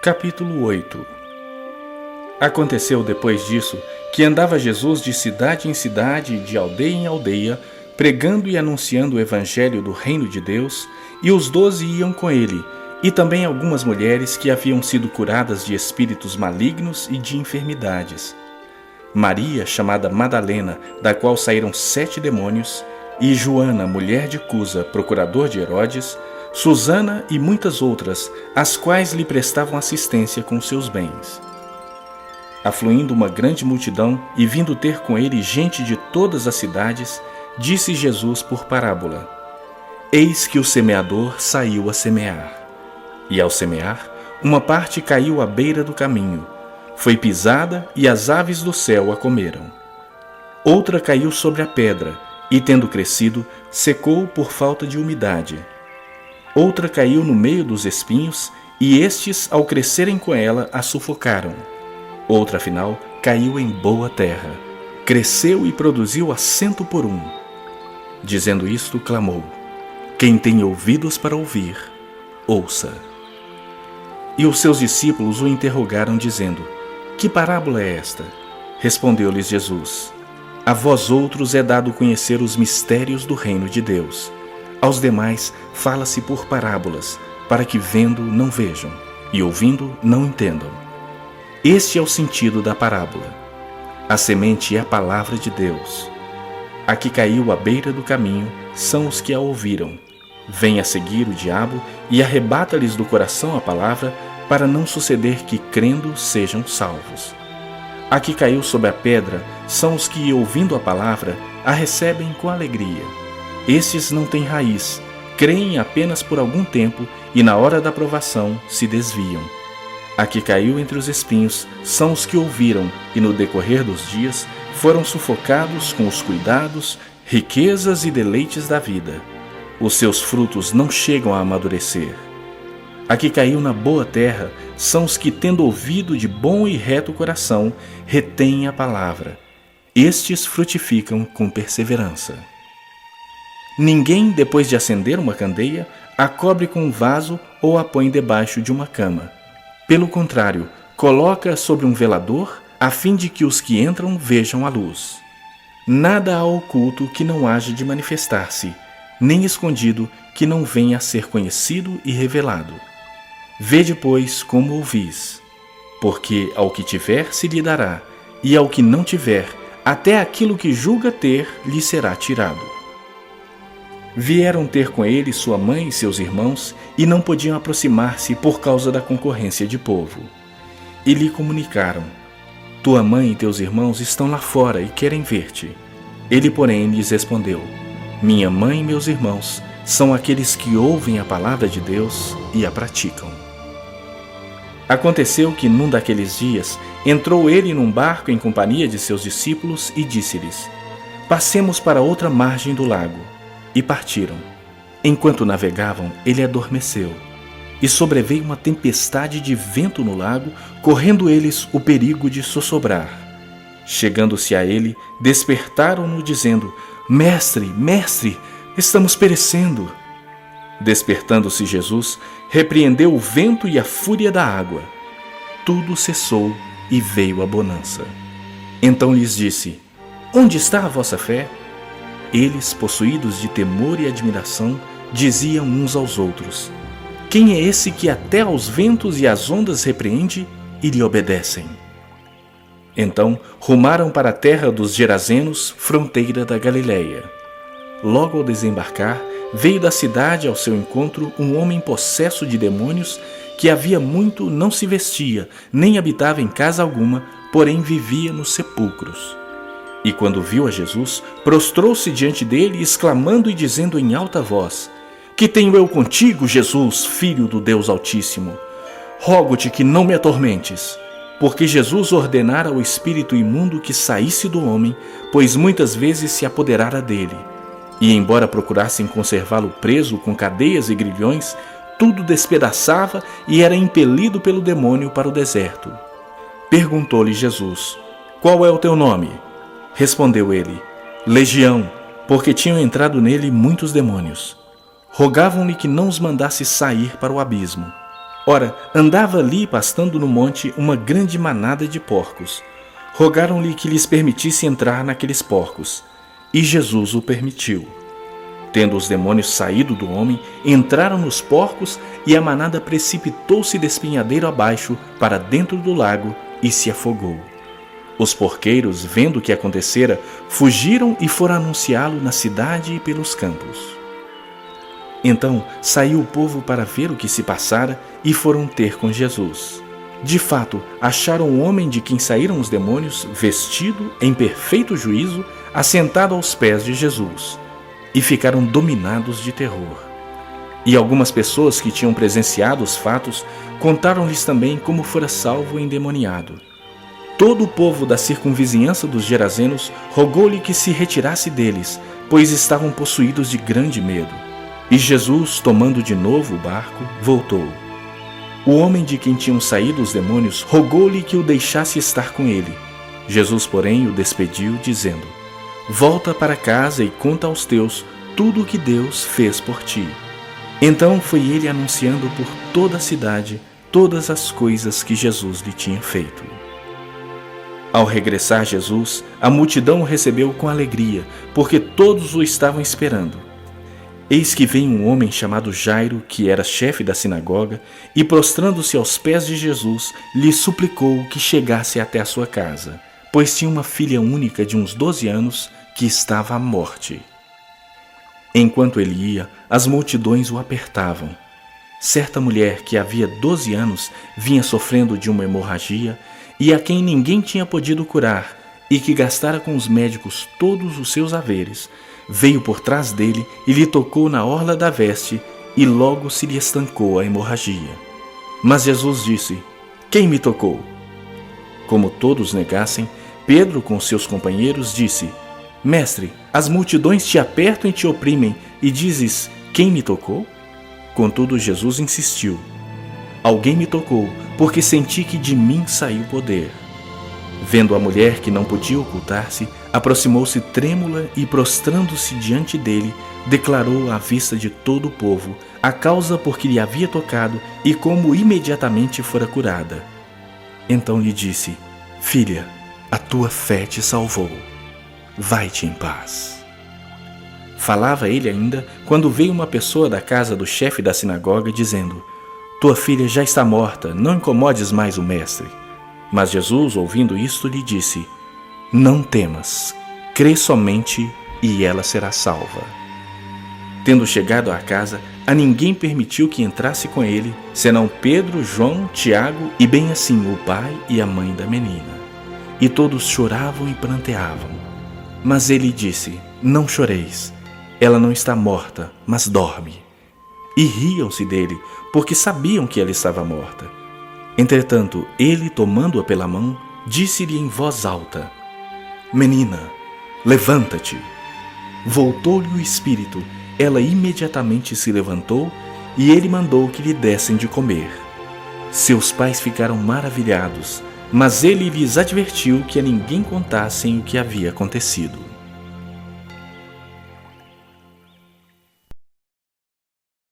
Capítulo 8. Aconteceu depois disso que andava Jesus de cidade em cidade e de aldeia em aldeia, pregando e anunciando o evangelho do reino de Deus, e os 12 iam com ele, e também algumas mulheres que haviam sido curadas de espíritos malignos e de enfermidades. Maria, chamada Madalena, da qual saíram 7 demônios, e Joana, mulher de Cusa, procurador de Herodes, Susana e muitas outras, as quais lhe prestavam assistência com seus bens. Afluindo uma grande multidão e vindo ter com ele gente de todas as cidades, disse Jesus por parábola: Eis que o semeador saiu a semear. E ao semear, uma parte caiu à beira do caminho, foi pisada e as aves do céu a comeram. Outra caiu sobre a pedra e, tendo crescido, secou por falta de umidade. Outra caiu no meio dos espinhos, e estes, ao crescerem com ela, a sufocaram. Outra, afinal, caiu em boa terra, cresceu e produziu a 100 por 1. Dizendo isto, clamou: Quem tem ouvidos para ouvir, ouça. E os seus discípulos o interrogaram, dizendo: Que parábola é esta? Respondeu-lhes Jesus: A vós outros é dado conhecer os mistérios do reino de Deus. Aos demais fala-se por parábolas, para que vendo não vejam, e ouvindo não entendam. Este é o sentido da parábola. A semente é a palavra de Deus. A que caiu à beira do caminho são os que a ouviram. Vem a seguir o diabo e arrebata-lhes do coração a palavra, para não suceder que, crendo, sejam salvos. A que caiu sobre a pedra são os que, ouvindo a palavra, a recebem com alegria. Estes não têm raiz, creem apenas por algum tempo e, na hora da provação, se desviam. A que caiu entre os espinhos são os que ouviram e, no decorrer dos dias, foram sufocados com os cuidados, riquezas e deleites da vida. Os seus frutos não chegam a amadurecer. A que caiu na boa terra são os que, tendo ouvido de bom e reto coração, retêm a palavra. Estes frutificam com perseverança. Ninguém, depois de acender uma candeia, a cobre com um vaso ou a põe debaixo de uma cama. Pelo contrário, coloca sobre um velador, a fim de que os que entram vejam a luz. Nada há oculto que não haja de manifestar-se, nem escondido que não venha a ser conhecido e revelado. Vede, pois, como ouvis, porque ao que tiver se lhe dará, e ao que não tiver, até aquilo que julga ter lhe será tirado. Vieram ter com ele sua mãe e seus irmãos, e não podiam aproximar-se por causa da concorrência de povo. E lhe comunicaram: Tua mãe e teus irmãos estão lá fora e querem ver-te. Ele, porém, lhes respondeu: Minha mãe e meus irmãos são aqueles que ouvem a palavra de Deus e a praticam. Aconteceu que, num daqueles dias, entrou ele num barco em companhia de seus discípulos e disse-lhes: Passemos para outra margem do lago. E partiram. Enquanto navegavam, ele adormeceu. E sobreveio uma tempestade de vento no lago, correndo eles o perigo de sossobrar. Chegando-se a ele, despertaram-no, dizendo: Mestre, mestre, estamos perecendo. Despertando-se Jesus, repreendeu o vento e a fúria da água. Tudo cessou e veio a bonança. Então lhes disse: Onde está a vossa fé? Eles, possuídos de temor e admiração, diziam uns aos outros: Quem é esse que até aos ventos e às ondas repreende e lhe obedecem? Então rumaram para a terra dos Gerazenos, fronteira da Galileia. Logo ao desembarcar, veio da cidade ao seu encontro um homem possesso de demônios, que havia muito não se vestia, nem habitava em casa alguma, porém vivia nos sepulcros. E quando viu a Jesus, prostrou-se diante dele, exclamando e dizendo em alta voz: Que tenho eu contigo, Jesus, Filho do Deus Altíssimo? Rogo-te que não me atormentes. Porque Jesus ordenara ao espírito imundo que saísse do homem, pois muitas vezes se apoderara dele. E embora procurassem conservá-lo preso com cadeias e grilhões, tudo despedaçava e era impelido pelo demônio para o deserto. Perguntou-lhe Jesus: Qual é o teu nome? Respondeu ele: Legião, porque tinham entrado nele muitos demônios. Rogavam-lhe que não os mandasse sair para o abismo. Ora, andava ali pastando no monte uma grande manada de porcos. Rogaram-lhe que lhes permitisse entrar naqueles porcos, e Jesus o permitiu. Tendo os demônios saído do homem, entraram nos porcos, e a manada precipitou-se despenhadeiro abaixo para dentro do lago e se afogou. Os porqueiros, vendo o que acontecera, fugiram e foram anunciá-lo na cidade e pelos campos. Então saiu o povo para ver o que se passara e foram ter com Jesus. De fato, acharam o homem de quem saíram os demônios, vestido, em perfeito juízo, assentado aos pés de Jesus, e ficaram dominados de terror. E algumas pessoas que tinham presenciado os fatos contaram-lhes também como fora salvo o endemoniado. Todo o povo da circunvizinhança dos Gerazenos rogou-lhe que se retirasse deles, pois estavam possuídos de grande medo. E Jesus, tomando de novo o barco, voltou. O homem de quem tinham saído os demônios rogou-lhe que o deixasse estar com ele. Jesus, porém, o despediu, dizendo: Volta para casa e conta aos teus tudo o que Deus fez por ti. Então foi ele anunciando por toda a cidade todas as coisas que Jesus lhe tinha feito. Ao regressar Jesus, a multidão o recebeu com alegria, porque todos o estavam esperando. Eis que vem um homem chamado Jairo, que era chefe da sinagoga, e prostrando-se aos pés de Jesus, lhe suplicou que chegasse até a sua casa, pois tinha uma filha única de uns 12 anos que estava à morte. Enquanto ele ia, as multidões o apertavam. Certa mulher que havia 12 anos vinha sofrendo de uma hemorragia e a quem ninguém tinha podido curar, e que gastara com os médicos todos os seus haveres, veio por trás dele e lhe tocou na orla da veste, e logo se lhe estancou a hemorragia. Mas Jesus disse: Quem me tocou? Como todos negassem, Pedro com seus companheiros disse: Mestre, as multidões te apertam e te oprimem, e dizes: Quem me tocou? Contudo, Jesus insistiu: Alguém me tocou, porque senti que de mim saiu poder. Vendo a mulher que não podia ocultar-se, aproximou-se trêmula e, prostrando-se diante dele, declarou à vista de todo o povo a causa por que lhe havia tocado e como imediatamente fora curada. Então lhe disse: Filha, a tua fé te salvou. Vai-te em paz. Falava ele ainda quando veio uma pessoa da casa do chefe da sinagoga, dizendo: Tua filha já está morta, não incomodes mais o mestre. Mas Jesus, ouvindo isto, lhe disse: Não temas, crê somente e ela será salva. Tendo chegado à casa, a ninguém permitiu que entrasse com ele, senão Pedro, João, Tiago e bem assim o pai e a mãe da menina. E todos choravam e pranteavam. Mas ele disse: Não choreis, ela não está morta, mas dorme. E riam-se dele, porque sabiam que ela estava morta. Entretanto, ele, tomando-a pela mão, disse-lhe em voz alta: Menina, levanta-te. Voltou-lhe o espírito, ela imediatamente se levantou, e ele mandou que lhe dessem de comer. Seus pais ficaram maravilhados, mas ele lhes advertiu que a ninguém contassem o que havia acontecido.